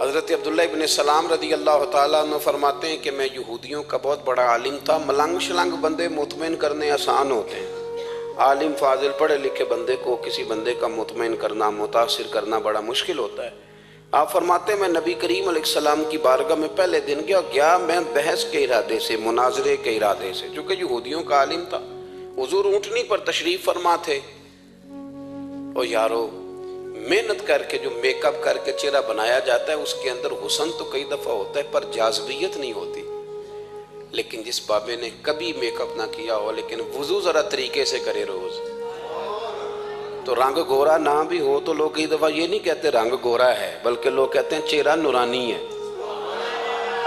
हज़रत अब्दुल्लाह इब्न सलाम रदी अल्लाह ताला अन्हु फरमाते हैं कि मैं यहूदियों का बहुत बड़ा आलिम था। मलंग शलंग बंदे मुतमईन करने आसान होते हैं, आलिम फाजिल पढ़े लिखे बंदे को किसी बंदे का मुतमईन करना, मुतासिर करना बड़ा मुश्किल होता है। आप फरमाते हैं मैं नबी करीम अलैहिस्सलाम की बारगाह में पहले दिन गया मैं बहस के इरादे से, मुनाजरे के इरादे से, चूँकि यहूदियों का आलिम था। हुजूर ऊँटनी पर तशरीफ़ फरमा थे। और यारो, मेहनत करके जो मेकअप करके चेहरा बनाया जाता है उसके अंदर हुस्न तो कई दफ़ा होता है पर जाज़बियत नहीं होती। लेकिन जिस बाबे ने कभी मेकअप ना किया हो लेकिन वुज़ू ज़रा तरीके से करे रोज़, तो रंग गोरा ना भी हो तो लोग कई दफ़ा ये नहीं कहते रंग गोरा है, बल्कि लोग कहते हैं चेहरा नूरानी है।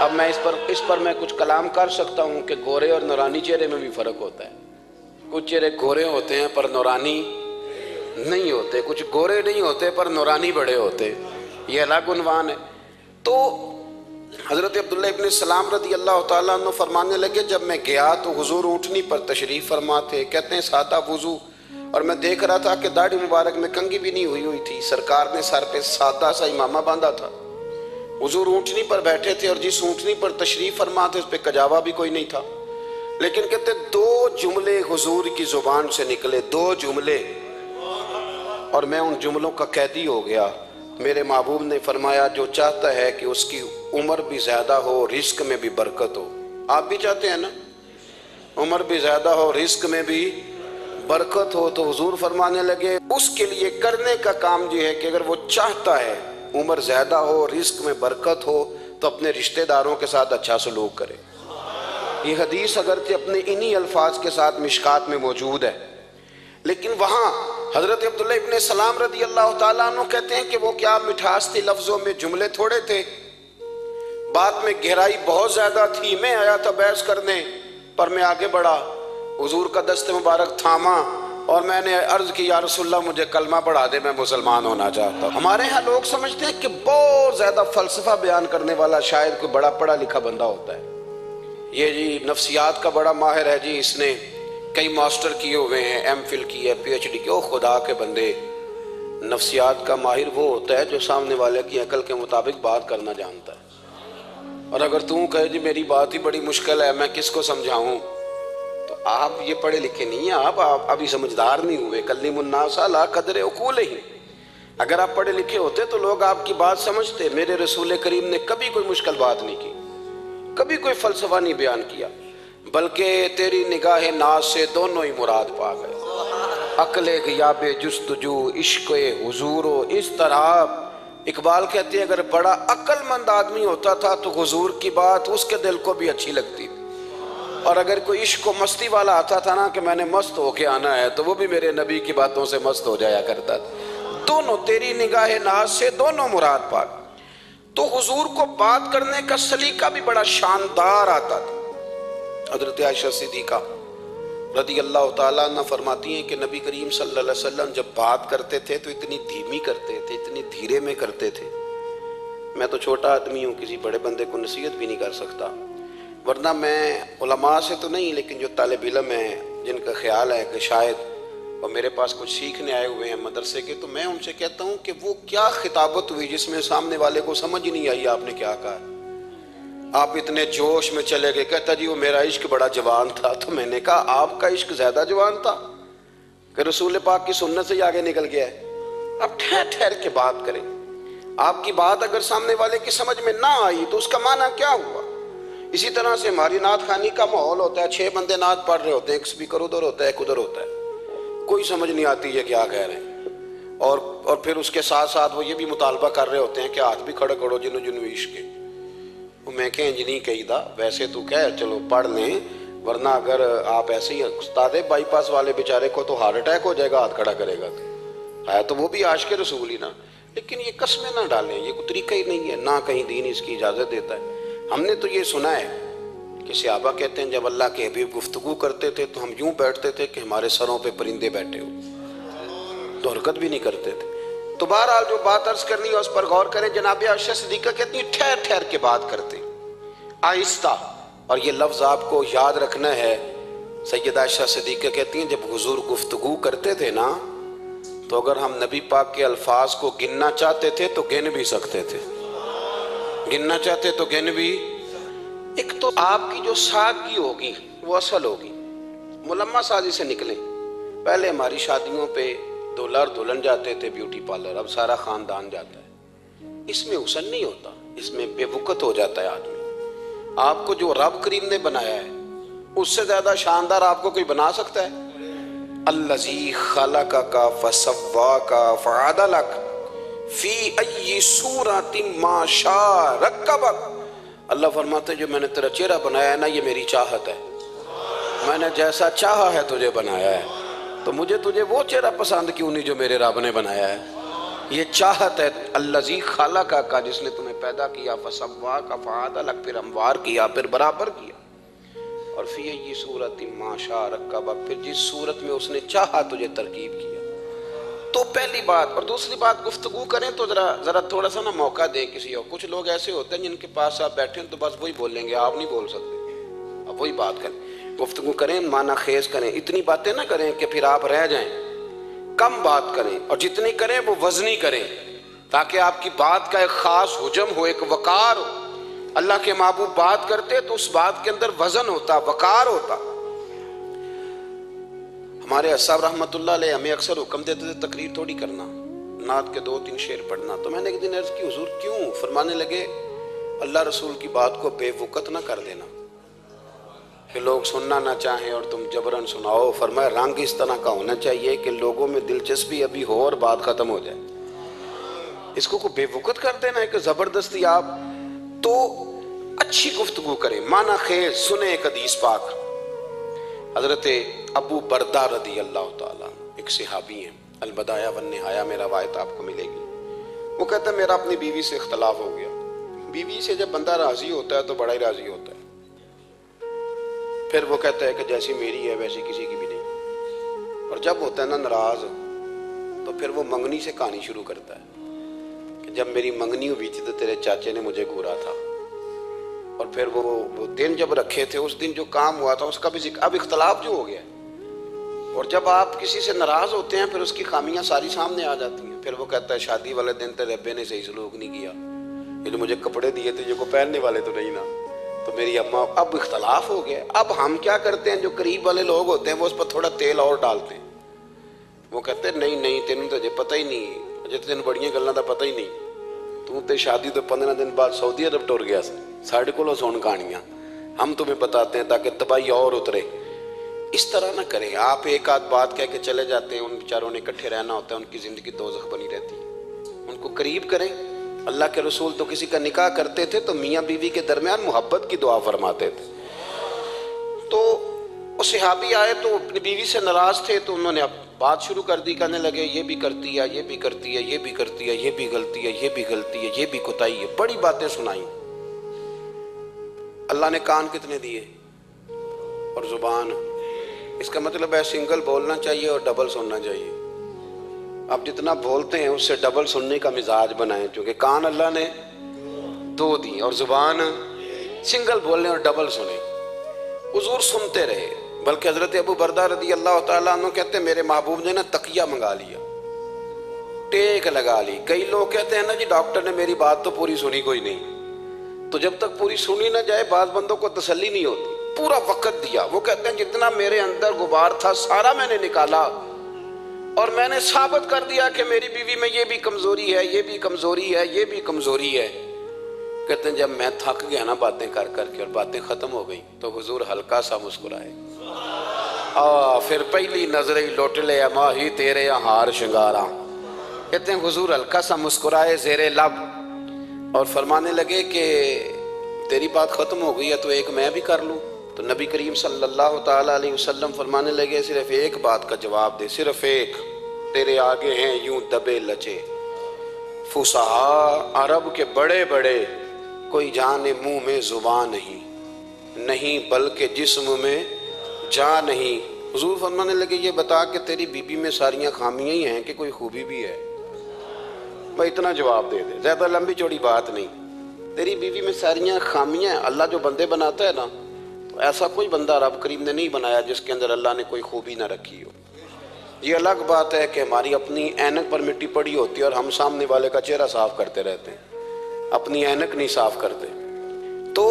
अब मैं इस पर मैं कुछ कलाम कर सकता हूँ कि गोरे और नूरानी चेहरे में भी फ़र्क होता है। कुछ चेहरे गोरे होते हैं पर नूरानी नहीं होते, कुछ गोरे नहीं होते पर नूरानी बड़े होते, ये अलग उन्वान है। तो हज़रत अब्दुल्लाह इब्न सलाम रदी अल्लाह ताला अन्हु फरमाने लगे, जब मैं गया तो हुजूर ऊँटनी पर तशरीफ़ फरमा थे। कहते हैं सादा वुज़ू, और मैं देख रहा था कि दाढ़ी मुबारक में कंघी भी नहीं हुई थी। सरकार ने सर पे सादा सा इमामा बांधा था। हुजूर ऊँटनी पर बैठे थे और जिस ऊँटनी पर तशरीफ़ फरमा थे उस पर कजावा भी कोई नहीं था। लेकिन कहते दो जुमले हुजूर की ज़ुबान से निकले, दो जुमले, और मैं उन जुमलों का कैदी हो गया। मेरे महबूब ने फरमाया जो चाहता है कि उसकी उम्र भी ज़्यादा हो, रिस्क में भी बरकत हो। आप भी चाहते हैं ना, उम्र भी ज़्यादा हो, रिस्क में भी बरकत हो। तो हुजूर फरमाने लगे उसके लिए करने का काम ये है कि अगर वो चाहता है उम्र ज़्यादा हो, रिस्क में बरकत हो, तो अपने रिश्तेदारों के साथ अच्छा सलूक करे। ये हदीस अगरचे अपने इन्हीं अल्फाज के साथ मिशकात में मौजूद है, लेकिन वहाँ हज़रत अब्दुल्लाह इब्न सलाम रदी अल्लाह ताला अन्हु कहते हैं कि वो क्या मिठास थी लफ्ज़ों में, जुमले थोड़े थे, बात में गहराई बहुत ज़्यादा थी। मैं आया था बहस करने, पर मैं आगे बढ़ा, हुजूर का दस्ते मुबारक थामा और मैंने अर्ज़ की या रसूलल्लाह मुझे कलमा पढ़ा दे, मैं मुसलमान होना चाहता हूँ। हमारे यहाँ लोग समझते हैं कि बहुत ज़्यादा फ़लसफ़ा बयान करने वाला शायद कोई बड़ा पढ़ा लिखा बंदा होता है। ये जी नफ्सियात का बड़ा माहिर है जी, इसने कई मास्टर किए हुए हैं, एमफिल की है, पीएचडी की। ओ खुदा के बंदे, नफ्सियात का माहिर वो होता है जो सामने वाले की अकल के मुताबिक बात करना जानता है। और अगर तू कहे जी मेरी बात ही बड़ी मुश्किल है, मैं किसको समझाऊं, तो आप ये पढ़े लिखे नहीं हैं, आप अभी समझदार नहीं हुए। कल्लिमुन्नासा ला कदरे उकूल ही। अगर आप पढ़े लिखे होते तो लोग आपकी बात समझते। मेरे रसूल करीम ने कभी कोई मुश्किल बात नहीं की, कभी कोई फ़लसफ़ा नहीं बयान किया, बल्कि तेरी निगाह नाज से दोनों ही मुराद पा गए। अक्ले ग़ियाबे जुस्तजू इश्क़े हुजूरो। इस तरह इकबाल कहते हैं अगर बड़ा अक्लमंद आदमी होता था तो हुजूर की बात उसके दिल को भी अच्छी लगती थी, और अगर कोई इश्क मस्ती वाला आता था ना कि मैंने मस्त होके आना है, तो वो भी मेरे नबी की बातों से मस्त हो जाया करता था। दोनों तेरी निगाह नाज से दोनों मुराद पा गए। तो हुजूर को बात करने का सलीका भी बड़ा शानदार आता था। हज़रत आयशा सिद्दीक़ा रदी अल्लाह ताला अन्हा फरमाती हैं कि नबी करीम सल्लल्लाहु अलैहि वसल्लम जब बात करते थे तो इतनी धीमी करते थे, इतनी धीरे में करते थे। मैं तो छोटा आदमी हूँ, किसी बड़े बंदे को नसीहत भी नहीं कर सकता, वरना मैं उलमा से तो नहीं, लेकिन जो तालिब इल्म हैं जिनका ख्याल है कि शायद और मेरे पास कुछ सीखने आए हुए हैं मदरसे के, तो मैं उनसे कहता हूँ कि वो क्या खिताबत हुई जिसमें सामने वाले को समझ ही नहीं आई आपने क्या कहा। आप इतने जोश में चले गए, कहता जी वो मेरा इश्क बड़ा जवान था। तो मैंने कहा आपका इश्क ज्यादा जवान था कि रसूल पाक की सुन्नत से ही आगे निकल गया है। अब ठहर ठहर के बात करें। आपकी बात अगर सामने वाले की समझ में ना आई तो उसका माना क्या हुआ। इसी तरह से हमारी नात खानी का माहौल होता है, 6 बंदे नात पढ़ रहे होते हैं, एक स्पीकर उधर होता है, एक उधर होता है, कोई समझ नहीं आती है क्या कह रहे हैं। और फिर उसके साथ साथ वो ये भी मुतालबा कर रहे होते हैं कि हाथ भी खड़े करो जिन्हों जिन्हों इश्क। मैं कह इंज नहीं कही था, वैसे तो कह चलो पढ़ लें, वरना अगर आप ऐसे ही उस्ताद बाईपास वाले बेचारे को तो हार्ट अटैक हो जाएगा हाथ खड़ा करेगा, तो है तो वो भी आशिक रसूल ही ना। लेकिन ये कस्में ना डालें, ये कोई तरीका ही नहीं है, ना कहीं दीन इसकी इजाज़त देता है। हमने तो ये सुना है कि सहाबा कहते हैं जब अल्लाह के हबीब गुफ्तगू करते थे तो हम यूं बैठते थे कि हमारे सरों पे परिंदे बैठे हो, तो हरकत भी नहीं करते थे। तो बहरहाल जो बात अर्ज करनी है उस पर गौर करें। जनाब आयशा सिद्दीक़ा कहती है ठहर ठहर के बात करते, आहिस्ता। और ये लफ्ज़ आपको याद रखना है। सैयदा आयशा सिद्दीक़ा कहती हैं जब हुजूर गुफ्तगू करते थे ना, तो अगर हम नबी पाक के अल्फाज को गिनना चाहते थे तो गिन भी सकते थे। गिनना चाहते तो गिन भी। एक तो आपकी जो सादगी होगी वो असल होगी, मुलम्मा साजी से निकलें। पहले हमारी शादियों पे दुल्हन दुल्हन जाते थे ब्यूटी पार्लर, अब सारा खानदान जाता है। इसमें हुस्न नहीं होता, इसमें बेवकूफ़ हो जाता है आदमी। आपको जो रब करीम ने बनाया है उससे ज्यादा शानदार आपको कोई बना सकता है? अल्लज़ी खलक़का फसव्वाका फ़अदलक फ़ी अय्यि सूरतिन मा शाअ रक्कबक। अल्लाह फरमाते जो मैंने तेरा चेहरा बनाया है ना, ये मेरी चाहत है, मैंने जैसा चाहा है तुझे बनाया है। तो मुझे तुझे वो चेहरा पसंद क्यों नहीं जो मेरे रब ने बनाया है? ये चाहत है। अल्लज़ी खलक़का, जिसने तुम्हें पैदा किया, फसव्वाका फ़अदलक, फिर हमवार किया, फिर बराबर किया, और फ़ी अय्यि सूरतिन मा शाअ रक्कबक, फिर जिस सूरत में उसने चाहा तुझे तरकीब किया। तो पहली बात। और दूसरी बात, गुफ्तगू करें तो जरा थोड़ा सा ना मौका दें किसी और। कुछ लोग ऐसे होते हैं जिनके पास आप बैठे हैं तो बस वही बोलेंगे, आप नहीं बोल सकते। अब वही बात करें, गुफ्तगू करें, माना खेज करें, इतनी बातें ना करें कि फिर आप रह जाएं। कम बात करें और जितनी करें वो वजनी करें, ताकि आपकी बात का एक खास हुजम हो, एक वकार हो। अल्लाह के महबूब बात करते तो उस बात के अंदर वजन होता, वकार होता। हमारे अस्साब रहमतुल्लाह अलैह हमें अक्सर हुक्म देते थे तकरीर थोड़ी करना, नात के 2-3 शेर पढ़ना। तो मैंने एक दिन अर्ज की, हुजूर क्यों? फरमाने लगे अल्लाह रसूल की बात को बेवकूफ़ ना कर देना कि लोग सुनना ना चाहें और तुम जबरन सुनाओ। फरमाया रंग इस तरह का होना चाहिए कि लोगों में दिलचस्पी अभी हो और बात खत्म हो जाए। इसको को बेवकूफ़ कर देना है कि ज़बरदस्ती आप। तो अच्छी गुफ्तगू करें, माना खेज सुने। एक हदीस पाक, हजरत अबू बरदा रदी अल्लाह ताला, एक सहाबी हैं, अल-बदाया वन निहाया में रवायत आपको मिलेगी। वो कहता है मेरा अपनी बीवी से इख्तलाफ हो गया। बीवी से जब बंदा राजी होता है तो बड़ा ही राजी होता है। फिर वो कहता है कि जैसी मेरी है वैसी किसी की भी नहीं। और जब होता है ना नाराज, तो फिर वो मंगनी से कहानी शुरू करता है कि जब मेरी मंगनी हुई थी तो तेरे चाचे ने मुझे घूरा था। और फिर वो दिन जब रखे थे, उस दिन जो काम हुआ था उसका भी जिक्र। अब इख्तलाफ जो हो गया, और जब आप किसी से नाराज होते हैं फिर उसकी खामियां सारी सामने आ जाती हैं। फिर वो कहता है शादी वाले दिन तेरे रब्बे ने सही सलूक नहीं किया, ये जो मुझे कपड़े दिए थे ये को पहनने वाले तो नहीं ना, तो मेरी अम्मा। अब इख्तलाफ हो गया। अब हम क्या करते हैं, जो करीब वाले लोग होते हैं वो उस पर थोड़ा तेल और डालते हैं। वो कहते हैं नहीं नहीं तेन तो अजे पता ही नहीं, अजे तेन बड़ियां गल्लां दा पता ही नहीं, तू तो शादी तो 15 दिन बाद सऊदी अरब टुर गया, साढ़े को सुन कहानियां, हम तुम्हें बताते हैं ताकि तबाही और उतरे। इस तरह ना करें। आप एक आध बात कह के चले जाते हैं, उन बेचारों ने इकट्ठे रहना होता है, उनकी जिंदगी दोज़ख बनी रहती है। उनको करीब करें। अल्लाह के रसूल तो किसी का निकाह करते थे तो मियाँ बीवी के दरमियान मोहब्बत की दुआ फरमाते थे। तो वो सहाबी आए तो अपनी बीवी से नाराज थे, तो उन्होंने अब बात शुरू कर दी, कहने लगे ये भी करती है, ये भी करती है, ये भी करती है, ये भी गलती है, ये भी गलती है, ये भी कोताही है। बड़ी बातें सुनाई। अल्लाह ने कान कितने दिए और जुबान। इसका मतलब है सिंगल बोलना चाहिए और डबल सुनना चाहिए। आप जितना बोलते हैं उससे डबल सुनने का मिजाज बनाएं, क्योंकि कान अल्लाह ने 2 दी और जुबान सिंगल बोलने और डबल सुने। हुजूर सुनते रहे। बल्कि हजरत अबू बरदा रदी अल्लाह ताला अन्हु कहते हैं मेरे महबूब ने ना तकिया मंगा लिया, टेक लगा ली। कई लोग कहते हैं ना जी डॉक्टर ने मेरी बात तो पूरी सुनी कोई नहीं, तो जब तक पूरी सुनी ना जाए बाज बंदों को तसल्ली नहीं होती। पूरा वक्त दिया। वो कहते हैं जितना मेरे अंदर गुबार था सारा मैंने निकाला और मैंने साबित कर दिया कि मेरी बीवी में ये भी कमजोरी है, ये भी कमजोरी है, ये भी कमजोरी है। कहते हैं जब मैं थक गया ना बातें कर करके और बातें खत्म हो गई तो हुजूर हल्का सा मुस्कुराए। फिर पहली नजर ही लुट ले माही तेरे हार श्रृंगारा। कहते हैं हुजूर हल्का सा मुस्कुराए ज़ेरे लब और फरमाने लगे कि तेरी बात खत्म हो गई है तो एक मैं भी कर लूँ। तो नबी करीम सल्लल्लाहु ताला अलैहि वसल्लम फरमाने लगे सिर्फ एक बात का जवाब दे, सिर्फ एक। तेरे आगे हैं यूं दबे लचे फुसहा अरब के बड़े बड़े, कोई जाने मुंह में जुबान नहीं, नहीं बल्कि जिस्म में जान नहीं। हुजूर फरमाने लगे ये बता कि तेरी बीबी में सारियां खामियां ही हैं कि कोई खूबी भी है? भाई इतना जवाब दे दे, ज़्यादा लंबी चौड़ी बात नहीं। तेरी बीवी में सारियां खामियां हैं। अल्लाह जो बंदे बनाता है ना, तो ऐसा कोई बंदा रब करीम ने नहीं बनाया जिसके अंदर अल्लाह ने कोई खूबी ना रखी हो। ये अलग बात है कि हमारी अपनी ऐनक पर मिट्टी पड़ी होती है और हम सामने वाले का चेहरा साफ करते रहते हैं। अपनी ऐनक नहीं साफ करते। तो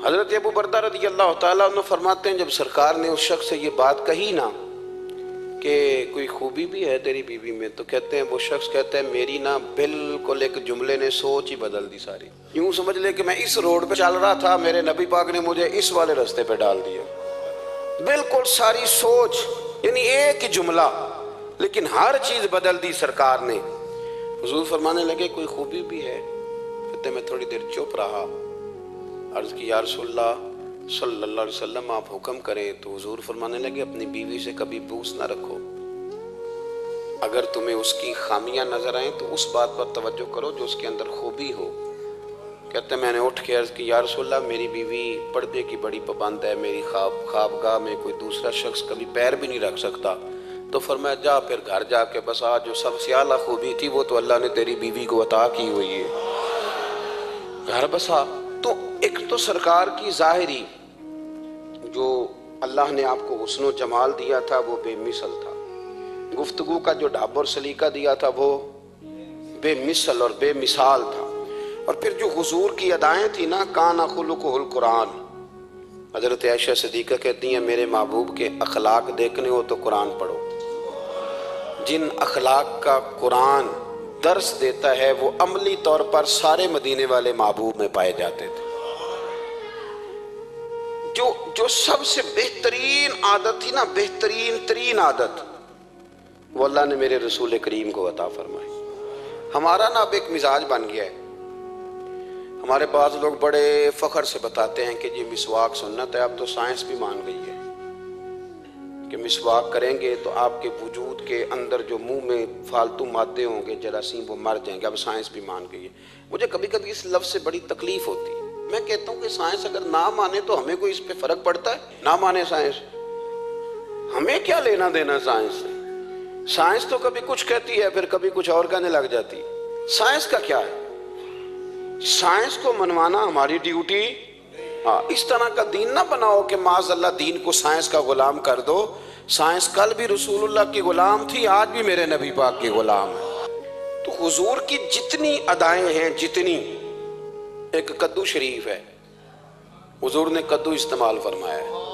हजरत अबू बरदा रज़ी अल्लाह ताला अन्हु फरमाते हैं, जब सरकार ने उस शख्स से ये बात कही ना कि कोई खूबी भी है तेरी बीवी में, तो कहते हैं, वो शख्स कहता है, मेरी ना बिल्कुल एक जुमले ने सोच ही बदल दी सारी। यूं समझ ले कि मैं इस रोड पे चल रहा था, मेरे नबी पाक ने मुझे इस वाले रास्ते पे डाल दिया। बिल्कुल सारी सोच, यानी एक ही जुमला, लेकिन हर चीज बदल दी सरकार ने। हुजूर फरमाने लगे, कोई खूबी भी है? कहते मैं थोड़ी देर चुप रहा, अर्ज की, या रसूलल्लाह सल्लल्लाहु अलैहि वसल्लम आप हुक्म करें। तो हुजूर फरमाने लगे, अपनी बीवी से कभी बूस ना रखो। अगर तुम्हें उसकी खामियां नजर आए तो उस बात पर तवज्जो करो जो उसके अंदर खूबी हो। कहते मैंने उठ के अर्ज की, या रसूलल्लाह मेरी बीवी पर्दे की बड़ी पाबंद है, मेरी ख्वाबगाह में कोई दूसरा शख्स कभी पैर भी नहीं रख सकता। तो फरमाया, जा फिर घर जाके बस आज जो सबसे आला खूबी थी वो तो अल्लाह ने तेरी बीवी को अता की हुई है, घर बसा। तो एक तो सरकार की ज़ाहिरी जो अल्लाह ने आपको हुस्न जमाल दिया था वो बेमिसल था, गुफ्तगू का जो ढाब और सलीका दिया था वो बेमिसल और बेमिसाल था। और फिर जो हुजूर की अदाएँ थी ना, काना खुलुकुहुल कुरान। हज़रत आयशा सिद्दीक़ा कहती हैं, मेरे महबूब के अखलाक देखने हो तो कुरान पढ़ो। जिन अखलाक का कुरान दर्स देता है वो अमली तौर पर सारे मदीने वाले महबूब में पाए जाते थे। जो सबसे बेहतरीन आदत थी ना, बेहतरीन तरीन आदत, वो अल्लाह ने मेरे रसूल करीम को अता फरमाई। हमारा ना अब एक मिजाज बन गया है, हमारे पास लोग बड़े फख्र से बताते हैं कि ये मिसवाक सुन्नत है। अब तो साइंस भी मान गई है कि मिसवाक करेंगे तो आपके वजूद के अंदर जो मुंह में फालतू मादे होंगे, जरासीम, वो मर जाएंगे। अब साइंस भी मान गई है। मुझे कभी कभी इस लफ्ज़ से बड़ी तकलीफ होती है। मैं कहता हूँ कि साइंस अगर ना माने तो हमें कोई इस पे फर्क पड़ता है? ना माने साइंस, हमें क्या लेना देना साइंस से? साइंस तो कभी कुछ कहती है फिर कभी कुछ और कहने लग जाती है। साइंस का क्या है? साइंस को मनवाना हमारी ड्यूटी। हाँ, इस तरह का दीन ना बनाओ कि माज़अल्लाह दीन को साइंस का गुलाम कर दो। साइंस कल भी रसूलुल्लाह की गुलाम थी, आज भी मेरे नबी पाक की गुलाम है। तो हुजूर की जितनी अदाएं हैं, जितनी, एक कद्दू शरीफ है, हुजूर ने कद्दू इस्तेमाल फरमाया है।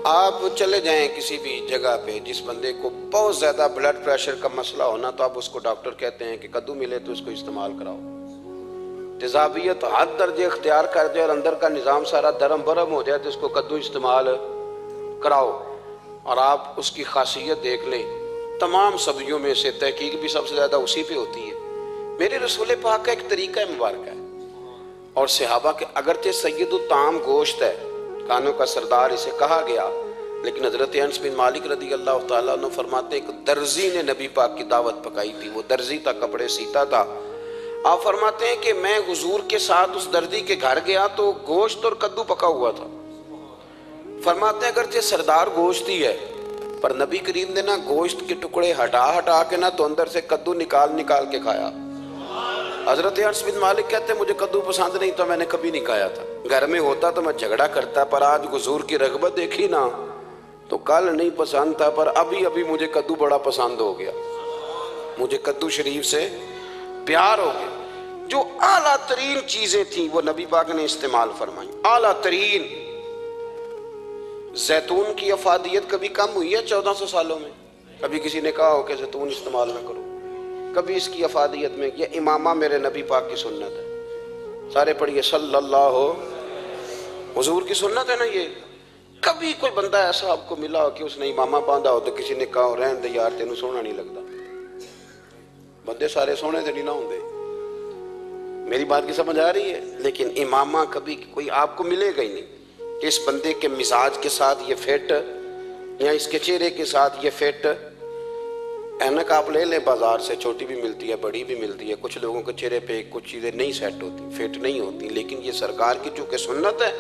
आप चले जाएं किसी भी जगह पे, जिस बंदे को बहुत ज्यादा ब्लड प्रेशर का मसला होना, तो आप उसको डॉक्टर कहते हैं कि कद्दू मिले तो उसको इस्तेमाल कराओ। तेजाबियत हद दर्जे इख्तियार कर दे और अंदर का निज़ाम सारा दरम बरम हो जाए तो उसको कद्दू इस्तेमाल कराओ। और आप उसकी खासियत देख लें, तमाम सब्जियों में से तहकीक भी सबसे ज़्यादा उसी पे होती है। मेरे रसूल पाक का एक तरीका मुबारक है। और सहाबा के, अगरचे सैयदुत ताम गोश्त है, कानों का सरदार इसे कहा गया, लेकिन हज़रत अनस बिन मालिक रज़ी अल्लाह तआला अन्हु फरमाते हैं, एक दर्जी ने नबी पाक की दावत पकाई थी। वो दर्जी था, कपड़े सीता था। आप फरमाते हैं कि मैं हुजूर के साथ उस दर्जी के घर गया तो गोश्त और कद्दू पका हुआ था। फरमाते हैं, अगरचे सरदार गोश्त ही है, पर नबी करीम ने ना गोश्त के टुकड़े हटा हटा के ना तो अंदर से कद्दू निकाल निकाल के खाया। हजरत अनस बिन मालिक कहते हैं, मुझे कद्दू पसंद नहीं तो मैंने कभी नहीं खाया था। घर में होता तो मैं झगड़ा करता, पर आज हुजूर की रगबत देखी ना तो कल नहीं पसंद था, पर अभी अभी मुझे कद्दू बड़ा पसंद हो गया। मुझे कद्दू शरीफ से प्यार हो गया। जो आला तरीन चीजें थी वो नबी पाक ने इस्तेमाल फरमाई, आला तरीन। जैतून की अफादियत कभी कम हुई है 1400 सालों में? कभी किसी ने कहा हो कि जैतून इस्तेमाल ना करो? कभी इसकी अफादियत में, ये इमामा मेरे नबी पाक की सुन्नत है। सारे पढ़िए, सल्लल्लाहु, हुजूर की सुन्नत है ना ये। कभी कोई बंदा ऐसा आपको मिला हो कि उसने इमामा बांधा हो तो किसी ने कहा रहन दे यार तेनू सोहना नहीं लगता? बंदे सारे सोहने तो नहीं ना होंगे। मेरी बात की समझ आ रही है? लेकिन इमामा कभी कोई आपको मिलेगा ही नहीं कि इस बंदे के मिजाज के साथ ये फिट, या इसके चेहरे के साथ ये फिट। ऐनक आप ले लें बाजार से, छोटी भी मिलती है, बड़ी भी मिलती है। कुछ लोगों के चेहरे पे कुछ चीज़ें नहीं सेट होती, फिट नहीं होती, लेकिन ये सरकार की चूँकि सुन्नत है।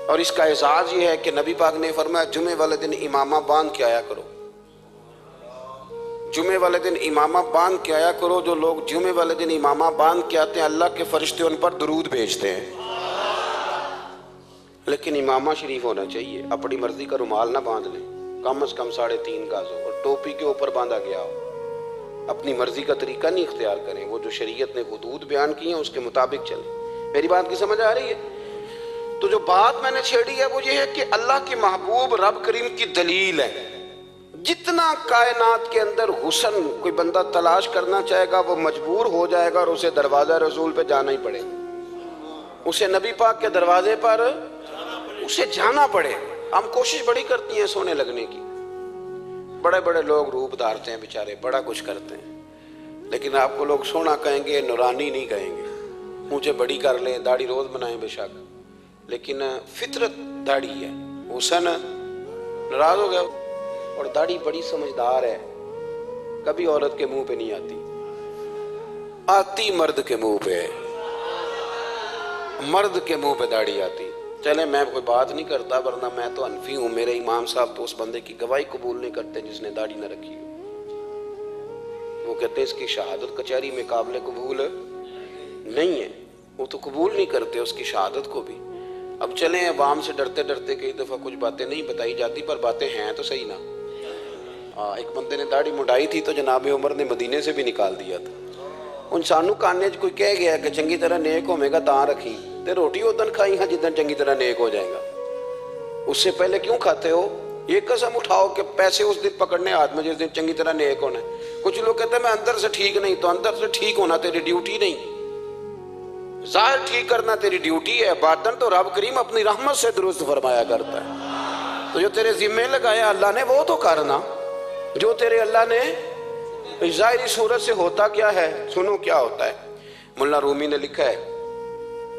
और इसका एजाज ये है कि नबी पाक ने फरमाया, जुमे वाले दिन इमामा बांध के आया करो। जुमे वाले दिन इमामा बांध के आया करो। जो लोग जुमे वाले दिन इमामा बांध के आते हैं, अल्लाह के फरिश्ते उन पर दुरूद भेजते हैं। लेकिन इमामा शरीफ होना चाहिए। अपनी मर्जी का रुमाल ना बांध लें, कम से कम 3.5 गज हो, और टोपी के ऊपर बांधा गया हो। अपनी मर्जी का तरीका नहीं इख्तियार करें, वो जो शरीयत ने हुदूद बयान की है उसके मुताबिक चलें। मेरी बात की समझ आ रही है? तो जो बात मैंने छेड़ी है वो ये है कि अल्लाह के महबूब रब करीम की दलील है। जितना कायनात के अंदर हुस्न कोई बंदा तलाश करना चाहेगा वो मजबूर हो जाएगा और उसे दरवाजा रसूल पे जाना ही पड़ेगा, उसे नबी पाक के दरवाजे पर उसे जाना पड़े। हम कोशिश बड़ी करती हैं सोने लगने की, बड़े बड़े लोग रूप धारते हैं बेचारे, बड़ा कुछ करते हैं, लेकिन आपको लोग सोना कहेंगे, नूरानी नहीं कहेंगे। मुझे बड़ी कर लें, दाढ़ी रोज बनाएं बेशक, लेकिन फितरत दाढ़ी है, हुस्न नाराज हो गया। और दाढ़ी बड़ी समझदार है, कभी औरत के मुंह पे नहीं आती, आती मर्द के मुंह पे, मर्द के मुंह पे दाढ़ी आती। चले मैं कोई बात नहीं करता, वरना मैं तो अनफी हूं, मेरे इमाम साहब तो उस बंदे की गवाही कबूल नहीं करते जिसने दाढ़ी न रखी हो। वो कहते हैं इसकी शहादत कचहरी में काबिल कबूल नहीं है, वो तो कबूल नहीं करते उसकी शहादत को भी। अब चले अवाम से डरते डरते कई दफा कुछ बातें नहीं बताई जाती, पर बातें हैं तो सही ना। एक बंदे ने दाढ़ी मुंडाई थी तो जनाब उमर ने मदीने से भी निकाल दिया था। उन सानू काने च कोई कह गया कि चंगी तरह नेक होवेगा तां रखी, ते रोटी उदन खाई हाँ जिदन चंगी तरह नेक हो जाएगा, उससे पहले क्यों खाते हो? ये कसम उठाओ कि पैसे उस दिन पकड़ने हाथ में जिस दिन चंगी तरह नेक होना है। कुछ लोग कहते हैं मैं अंदर से ठीक नहीं, तो अंदर से ठीक होना तेरी ड्यूटी नहीं, जाहिर ठीक करना तेरी ड्यूटी है, बातन तो रब करीम अपनी रहमत से दुरुस्त फरमाया करता है। तो जो तेरे जिम्मे लगाया अल्लाह ने वो तो करना, जो तेरे अल्लाह ने जाहिरी सूरत से होता क्या है सुनो क्या होता है। मुल्ला रूमी ने लिखा है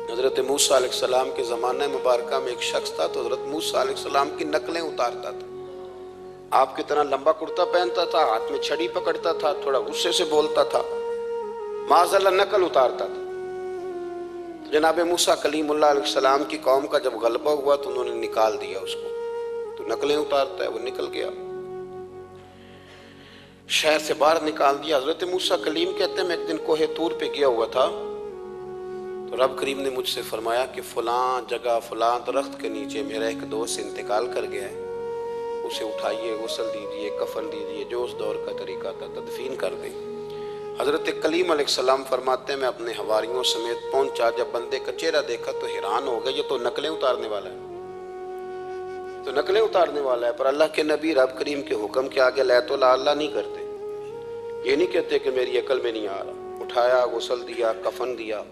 हजरत मूसा अलैहिस्सलाम के ज़माने मुबारक में एक शख्स था, तो हजरत मूसा अलैहिस्सलाम की नकलें उतारता था। आपकी तरह लंबा कुर्ता पहनता था, हाथ में छड़ी पकड़ता था, थोड़ा गुस्से से बोलता था, माज़अल्लाह नकल उतारता था। तो जनाब मूसा कलीमुल्लाह अलैहिस्सलाम की कौम का जब गलबा हुआ तो उन्होंने निकाल दिया उसको, तो नकलें उतारता है, वो निकल गया, शहर से बाहर निकाल दिया। हजरत मूसा कलीम कहते हैं मैं एक दिन कोहे तूर पे गया हुआ था, तो रब करीम ने मुझसे फरमाया कि फलां जगह फलां दरख्त के नीचे मेरा एक दोस्त इंतकाल कर गया है, उसे उठाइए, गुस्ल दीजिए, कफन दीजिए, जो उस दौर का तरीका था, तदफीन कर दें। हजरत कलीम अलैहिस्सलाम फरमाते हैं मैं अपने हवारियों समेत पहुंचा, जब बंदे का चेहरा देखा तो हैरान हो गए, ये तो नकलें उतारने वाला है, तो नकलें उतारने वाला है। पर अल्लाह के नबी रब करीम के हुक्म के आगे ला तो ला अल्लाह नहीं करते, ये नहीं कहते कि मेरी अकल में नहीं आ रहा। उठाया, गुस्ल दिया, कफन दिया,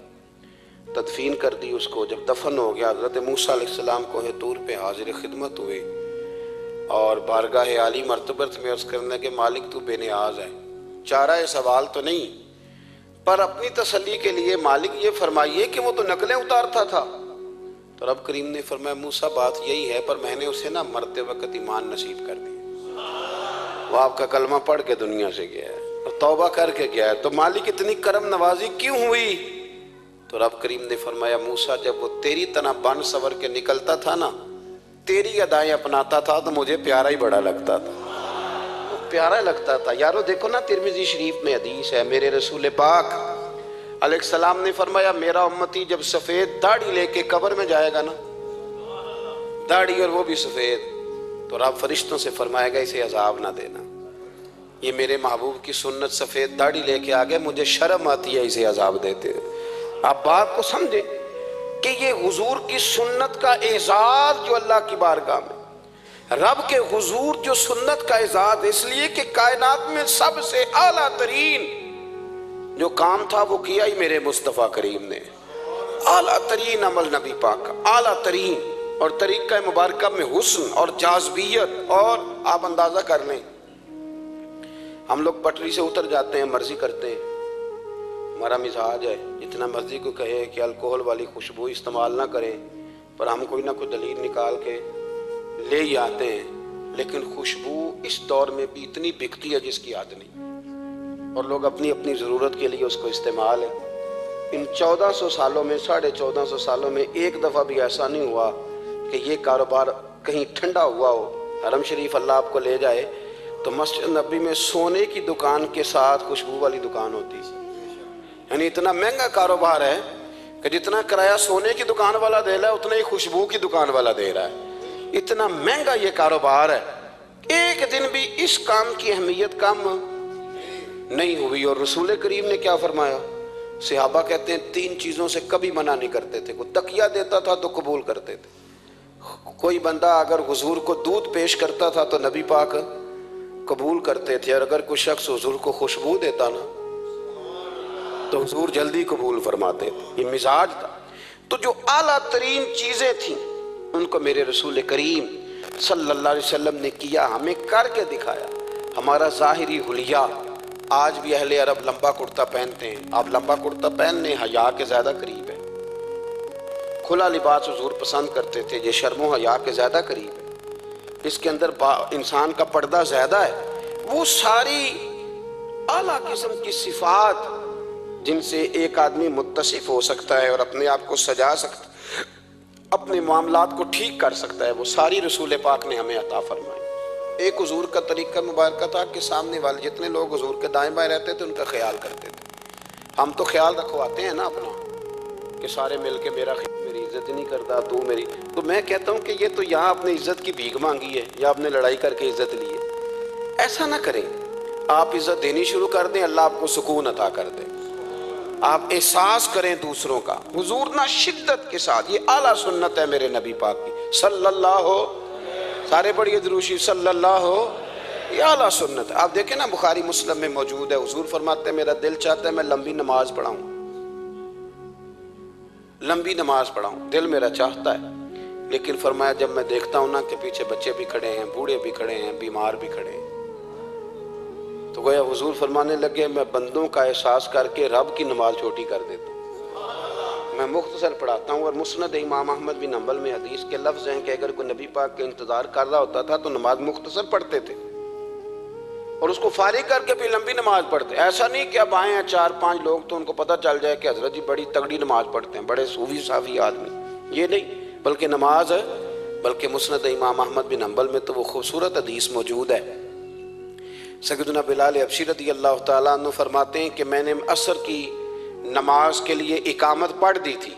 तदफीन कर दी उसको। जब दफन हो गया हजरत मूसा अलैहिस्सलाम कोहे तूर पे हाजिर खिदमत हुए और बारगाह आली मर्तबत में अर्ज़ करने के मालिक तू बेनियाज है, चारा सवाल तो नहीं, पर अपनी तसल्ली के लिए मालिक ये फरमाइए कि वो तो नकलें उतारता था। तो रब करीम ने फरमाया मूसा बात यही है, पर मैंने उसे ना मरते वक्त ईमान नसीब कर दिया, वो आपका कलमा पढ़ के दुनिया से गया है और तौबा करके गया है, तो मालिक इतनी करम नवाजी क्यों हुई? तो रब करीम ने फरमाया मूसा जब वो तेरी तरह बन सवर के निकलता था ना, तेरी अदाएं अपनाता था, तो मुझे प्यारा ही बड़ा लगता था, तो प्यारा लगता था। यारो देखो ना तिरमिज़ी शरीफ में हदीस है, मेरे रसूल पाक अलैहिस्सलाम ने फरमाया मेरा उम्मती जब सफेद दाढ़ी लेके कब्र में जाएगा ना, दाढ़ी और वो भी सफेद, तो रब फरिश्तों से फरमाएगा इसे अजाब ना देना, ये मेरे महबूब की सुन्नत सफेद दाढ़ी लेके आ गए, मुझे शर्म आती है इसे अजाब देते। आप बात को समझे कि ये हुजूर की सुन्नत का एजाज जो अल्लाह की बारगाह में, रब के हुजूर जो सुन्नत का एजाज, इसलिए कि कायनात में सबसे आला तरीन जो काम था वो किया ही मेरे मुस्तफ़ा करीम ने, आला तरीन अमल नबी पाक का, आला तरीन, और तरीक़ा मुबारक में हुस्न और जाज़बियत। और आप अंदाजा कर लें हम लोग पटरी से उतर जाते हैं, मर्जी करते हैं, हमारा मिजाज है जितना मर्जी को कहे कि अल्कोहल वाली खुशबू इस्तेमाल ना करें, पर हम कोई ना कोई दलील निकाल के ले ही आते हैं। लेकिन खुशबू इस दौर में भी इतनी बिकती है जिसकी हद नहीं, और लोग अपनी अपनी ज़रूरत के लिए उसको इस्तेमाल है। इन 1400 सालों में, 1450 सालों में एक दफ़ा भी ऐसा नहीं हुआ कि ये कारोबार कहीं ठंडा हुआ हो। हरम शरीफ अल्लाह आपको ले जाए तो मस्जिद नबी में सोने की दुकान के साथ खुशबू वाली दुकान होती है, यानी इतना महंगा कारोबार है कि जितना किराया सोने की दुकान वाला दे रहा है उतना ही खुशबू की दुकान वाला दे रहा है, इतना महंगा ये कारोबार है। एक दिन भी इस काम की अहमियत कम नहीं हुई। और रसूल करीम ने क्या फरमाया? सहाबा कहते हैं 3 चीज़ों से कभी मना नहीं करते थे। कोई तकिया देता था तो कबूल करते थे, कोई बंदा अगर हुजूर को दूध पेश करता था तो नबी पाक कबूल करते थे, और अगर कोई शख्स हुजूर को खुशबू देता ना तो हुजूर जल्दी कबूल फरमाते थे। ये मिजाज था। तो जो आला तरीन चीज़ें थीं उनको मेरे रसूल करीम सल्लल्लाहु अलैहि वसल्लम ने किया, हमें करके दिखाया। हमारा ज़ाहिरी हुलिया, आज भी अहले अरब लंबा कुर्ता पहनते हैं। आप लंबा कुर्ता पहनने हया के ज़्यादा करीब है। खुला लिबास हुजूर पसंद करते थे, ये शर्मो हया के ज़्यादा करीब है। इसके अंदर इंसान का पर्दा ज़्यादा है। वो सारी आला किस्म की सिफात जिनसे एक आदमी मुत्तसिफ हो सकता है और अपने आप को सजा सकता है, अपने मामलात को ठीक कर सकता है, वो सारी रसूल पाक ने हमें अता फरमाई। एक हुजूर का तरीका मुबारक था कि सामने वाले जितने लोग हुजूर के दाएं बाएं रहते थे उनका ख्याल करते थे। हम तो ख्याल रखवाते हैं ना अपना, कि सारे मिल के मेरी इज्जत नहीं करता, तू मेरी। तो मैं कहता हूँ कि ये तो यहाँ अपनी इज्जत की भीख मांगी है या आपने लड़ाई करके इज्जत ली है। ऐसा ना करें। आप इज्जत देनी शुरू कर दें, अल्लाह आपको सुकून अता कर दे। आप एहसास करें दूसरों का। हुजूर ना शिद्दत के साथ, ये आला सुन्नत है मेरे नबी पाक की सल्लल्लाहु, सारे पढ़िए दुरूशी सल्लल्लाहु, ये आला सुन्नत है। आप देखें ना बुखारी मुस्लिम में मौजूद है। हुजूर फरमाते हैं मेरा दिल चाहता है मैं लंबी नमाज पढ़ाऊं, लंबी नमाज पढ़ाऊं, दिल मेरा चाहता है। लेकिन फरमाया जब मैं देखता हूं ना कि पीछे बच्चे भी खड़े हैं, बूढ़े भी खड़े हैं, बीमार भी खड़े हैं, तो गोया हुजूर फरमाने लगे मैं बंदों का एहसास करके रब की नमाज छोटी कर देता हूँ। मैं मुख्तसर पढ़ाता हूँ। और मुस्नद इमाम अहमद बिन हंबल में हदीस के लफ्ज़ हैं कि अगर कोई नबी पाक के इंतज़ार कर रहा होता था तो नमाज मुख्तसर पढ़ते थे और उसको फारिग करके भी लंबी नमाज पढ़ते। ऐसा नहीं कि अब आए हैं 4-5 लोग तो उनको पता चल जाए कि हजरत जी बड़ी तगड़ी नमाज पढ़ते हैं, बड़े सूफी साफी आदमी, ये नहीं। बल्कि नमाज है, बल्कि मुस्नद इमाम अहमद बिन हंबल में तो वो खूबसूरत हदीस मौजूद है। सैयदना बिलाल हबशी रज़ी अल्लाह तआला अन्हु फरमाते हैं कि मैंने असर की नमाज के लिए इकामत पढ़ दी थी।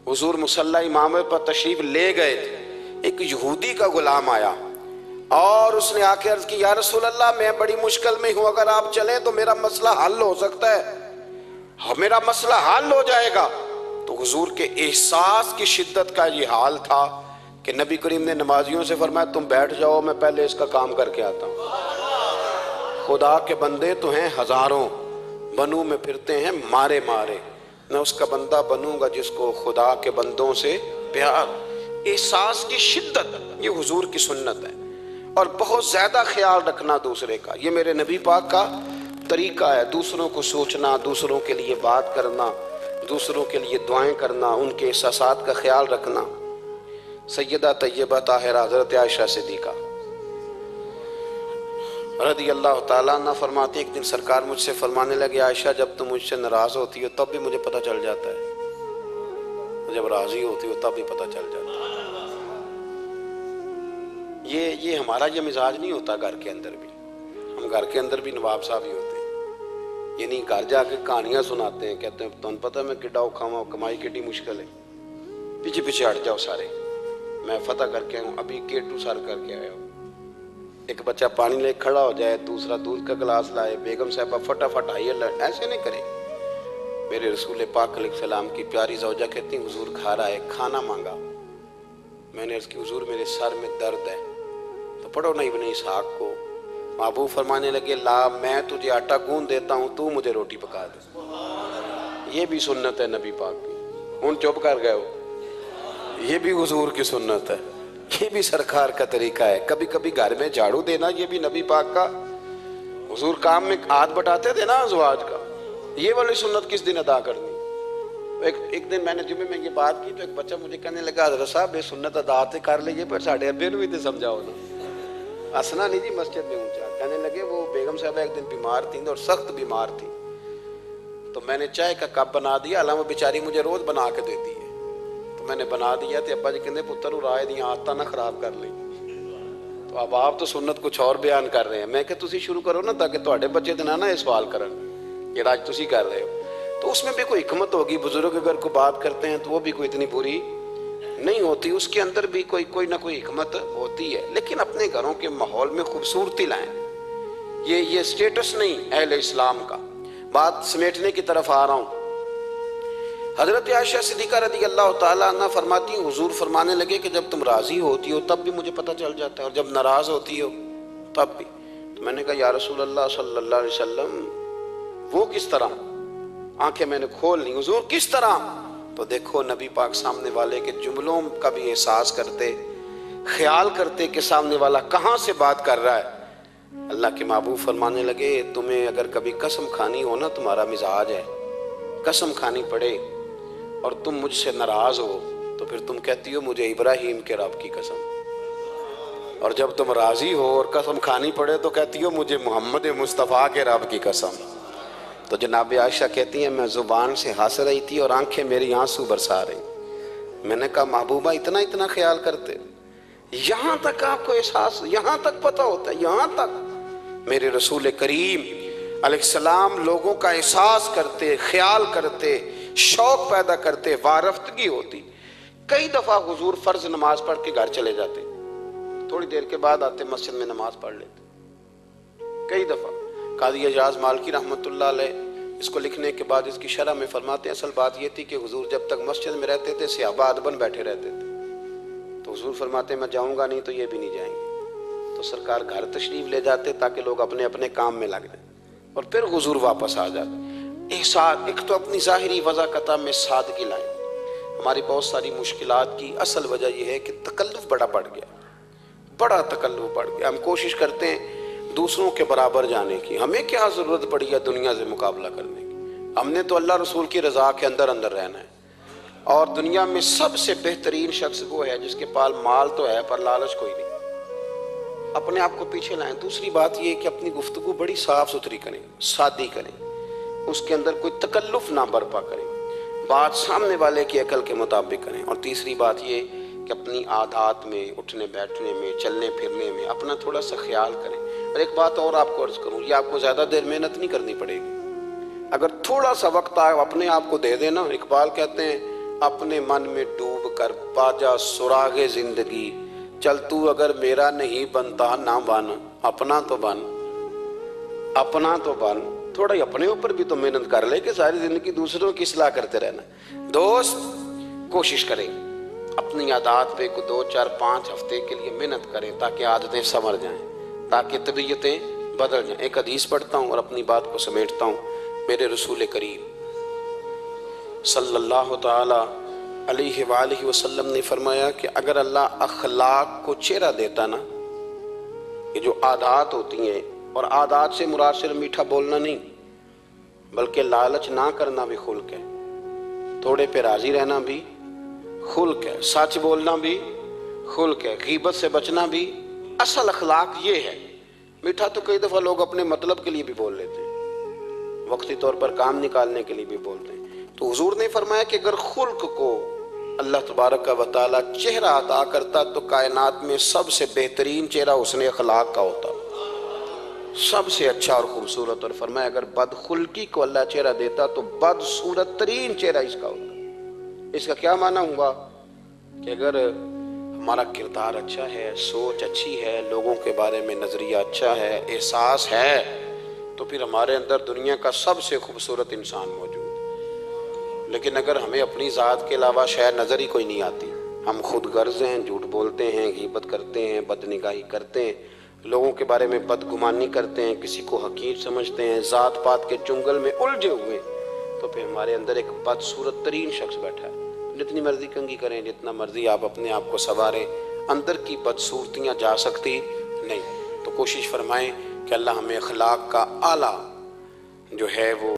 हुजूर मुसल्ला इमाम पर तशरीफ ले गए थे। एक यहूदी का गुलाम आया और उसने आके अर्ज की या रसूल अल्लाह मैं बड़ी मुश्किल में हूँ, अगर आप चलें तो मेरा मसला हल हो सकता है, मेरा मसला हल हो जाएगा। तो हुजूर के एहसास की शिद्दत का ये हाल था कि नबी करीम ने नमाजियों से फरमाया तुम बैठ जाओ, मैं पहले इसका काम करके आता हूँ। खुदा के बंदे तो हैं हजारों, बनू में फिरते हैं मारे मारे, मैं उसका बंदा बनूंगा जिसको खुदा के बंदों से प्यार। एहसास की शिद्दत ये हुजूर की सुन्नत है। और बहुत ज़्यादा ख्याल रखना दूसरे का, ये मेरे नबी पाक का तरीका है। दूसरों को सोचना, दूसरों के लिए बात करना, दूसरों के लिए दुआएं करना, उनके एहसासात का ख्याल रखना। सैयदा तैयबा ताहिरा हज़रत आयशा सिद्दीक़ा रज़ी अल्लाह ताला अन्हा फरमाती एक दिन सरकार मुझसे फरमाने लगे आयशा जब तुम मुझसे नाराज़ होती हो तब भी मुझे पता चल जाता है, जब राज़ी होती हो तब भी पता चल जाता है। ये हमारा ये मिजाज नहीं होता। घर के अंदर भी हम घर के अंदर भी नवाब साहब ही होते हैं। ये नहीं घर जाके कहानियाँ सुनाते हैं, कहते हैं तुम पता मैं किड्डा औखा हुआ, कमाई किड्डी मुश्किल है, पीछे पीछे हट जाओ सारे, मैं फतह करके आऊँ, अभी K2 सर करके आया हूँ। एक बच्चा पानी ले खड़ा हो जाए, दूसरा दूध का गिलास लाए, बेगम साहबा फटाफट आइए, ऐसे नहीं करें। मेरे रसूल पाक अलैहिस्सलाम की प्यारी ज़ौजा कहती हुजूर घर आए, खाना मांगा, मैंने अर्ज़ की हुजूर मेरे सर में दर्द है, तो पढ़ो ना इब्ने इसहाक को। महबूब फरमाने लगे ला मैं तुझे आटा गूंद देता हूँ, तू मुझे रोटी पका दे। ये भी सुन्नत है नबी पाक की। उन चुप कर गए हो, ये भी हुजूर की सुन्नत है, ये भी सरकार का तरीका है। कभी कभी घर में झाड़ू देना ये भी नबी पाक का, हुजूर काम में हाथ बटाते थे ना अज़वाज का। ये वाली सुन्नत किस दिन अदा करनी। एक दिन मैंने जुमे में ये बात की तो एक बच्चा मुझे कहने लगा हज़रत साहब ये सुन्नत अदा तो कर लीजिए पर साढ़े अब्बे भी तो समझाओ ना। हंसना नहीं जी मस्जिद में ऊंचा। कहने लगे वो बेगम साहब एक दिन बीमार थी और सख्त बीमार थी, तो मैंने चाय का कप बना दिया, हालांकि वो बेचारी मुझे रोज बना के देती है, तो मैंने बना दिया। तो अब्बा जी कहते पुत्र राय दी आदत ना खराब कर ली। तो अब आप तो सुन्नत कुछ और बयान कर रहे हैं। मैं कि तुसी शुरू करो ना ताकि तुहाडे बच्चे तो ना ये सवाल करन जेड़ा अज तुसी कर रहे हो। तो उसमें भी कोई हिकमत होगी। बुजुर्ग अगर कोई बात करते हैं तो वो भी कोई इतनी बुरी नहीं होती, उसके अंदर भी कोई ना कोई हिकमत होती है। लेकिन अपने घरों के माहौल में खूबसूरती लाएं। ये स्टेटस नहीं अहले इस्लाम का। बात समेटने की तरफ आ रहा हूं। हजरत आयशा सिद्दीक़ा रज़ी अल्लाह ताला अन्हा फरमाती, हुजूर फरमाने लगे कि जब तुम राजी होती हो तब भी मुझे पता चल जाता है और जब नाराज होती हो तब भी। तो मैंने कहा या रसूल अल्लाह सल्लल्लाहु अलैहि वसल्लम वो किस तरह? आंखें मैंने खोल ली, हुजूर किस तरह? तो देखो नबी पाक सामने वाले के जुमलों का भी एहसास करते, ख्याल करते कि सामने वाला कहाँ से बात कर रहा है। अल्लाह के महबूब फरमाने लगे, तुम्हें अगर कभी कसम खानी हो ना, तुम्हारा मिजाज है, कसम खानी पड़े और तुम मुझसे नाराज हो तो फिर तुम कहती हो मुझे इब्राहिम के रब की कसम, और जब तुम राजी हो और कसम खानी पड़े तो कहती हो मुझे मोहम्मद मुस्तफ़ा के रब की कसम। तो जनाब आयशा कहती हैं मैं ज़ुबान से हंस रही थी और आंखें मेरी आंसू बरसा रही। मैंने कहा महबूबा इतना इतना ख्याल करते, यहाँ तक आपको एहसास, यहाँ तक पता होता है, यहाँ तक मेरे रसूल करीम अलैहिस्सलाम लोगों का एहसास करते, ख्याल करते, शौक पैदा करते, वारफ्तगी होती। कई दफ़ा हुजूर फ़र्ज नमाज पढ़ के घर चले जाते, थोड़ी देर के बाद आते मस्जिद में नमाज पढ़ लेते। कई दफ़ा कादी एजाज मालकी रहमतुल्लाह अलैह इसको लिखने के बाद इसकी शरह में फरमाते हैं, असल बात ये थी कि हुजूर जब तक मस्जिद में रहते थे सहाबा अदबन बैठे रहते थे, तो हुजूर फरमाते मैं जाऊँगा नहीं तो ये भी नहीं जाएंगे। तो सरकार घर तशरीफ़ ले जाते ताकि लोग अपने अपने काम में लग जाए और फिर हुजूर वापस आ जाते। एक तो अपनी ज़ाहिरी वज़ाकता में सादगी लाए। हमारी बहुत सारी मुश्किलात की असल वजह यह है कि तकल्लुफ़ बड़ा बढ़ गया, बड़ा तकल्लुफ़ बढ़ गया। हम कोशिश करते हैं दूसरों के बराबर जाने की, हमें क्या ज़रूरत पड़ी है दुनिया से मुकाबला करने की। हमने तो अल्लाह रसूल की रज़ा के अंदर अंदर रहना है। और दुनिया में सबसे बेहतरीन शख्स वो है जिसके पास माल तो है पर लालच कोई नहीं। अपने आप को पीछे लाएं। दूसरी बात ये कि अपनी गुफ्तगू बड़ी साफ सुथरी करें, सादी करें, उसके अंदर कोई तकल्लुफ़ ना बर्पा करें, बात सामने वाले की अकल के मुताबिक करें। और तीसरी बात ये कि अपनी आदत में, उठने बैठने में, चलने फिरने में अपना थोड़ा सा ख्याल करें। और एक बात और आपको अर्ज करूँ, ये आपको ज़्यादा देर मेहनत नहीं करनी पड़ेगी। अगर थोड़ा सा वक्त आप अपने आप को दे देना, इकबाल कहते हैं अपने मन में डूब कर बाजा सुरागे जिंदगी, चल तू अगर मेरा नहीं बनता ना बन, अपना तो बन, अपना तो बन। थोड़ा अपने ऊपर भी तो मेहनत कर ले कि सारी जिंदगी दूसरों की इस्लाह करते रहना। दोस्त कोशिश करें अपनी आदत पे को 2, 4, 5 हफ्ते के लिए मेहनत करें ताकि आदतें संवर जाएं, ताकि तबीयतें बदल जाएं। एक हदीस पढ़ता हूँ और अपनी बात को समेटता हूँ। मेरे रसूल करीम सल्लल्लाहु ताला अलैहि वसल्लम ने फरमाया कि अगर अल्लाह अखलाक को चेहरा देता ना, ये जो आदत होती हैं, और आदत से मुराद सिर्फ मीठा बोलना नहीं बल्कि लालच ना करना भी खुल्क है, थोड़े पे राजी रहना भी खुल्क है, सच बोलना भी खुल्क है, गीबत से बचना भी असल अखलाक ये है। मीठा तो कई दफ़ा लोग अपने मतलब के लिए भी बोल लेते हैं, वक्ती तौर पर काम निकालने के लिए भी बोलते हैं। तो हुजूर ने फरमाया कि अगर खुल्क को अल्लाह तबारक व तआला चेहरा अता करता तो कायनात में सबसे बेहतरीन चेहरा उसने अखलाक का होता, सबसे अच्छा और खूबसूरत। और फरमाया अगर बदखुल्की को अल्लाह चेहरा देता तो बदसूरत तरीन चेहरा इसका होता। इसका क्या माना हुआ कि अगर हमारा किरदार अच्छा है, सोच अच्छी है, लोगों के बारे में नज़रिया अच्छा है, एहसास है, तो फिर हमारे अंदर दुनिया का सबसे खूबसूरत इंसान मौजूद। लेकिन अगर हमें अपनी ज़ात के अलावा शायद नज़र ही कोई नहीं आती, हम खुद गर्ज हैं, झूठ बोलते हैं, गीबत करते हैं, बदनिगाही करते हैं, लोगों के बारे में बदगुमानी करते हैं, किसी को हकीर समझते हैं, ज़ात पात के चुंगल में उलझे हुए, तो फिर हमारे अंदर एक बदसूरत तरीन शख्स बैठा है। जितनी मर्जी कंगी करें, जितना मर्जी आप अपने आप को संवारें, अंदर की बदसूरतियाँ जा सकती नहीं। तो कोशिश फरमाएं कि अल्लाह हमें अखलाक का आला जो है वो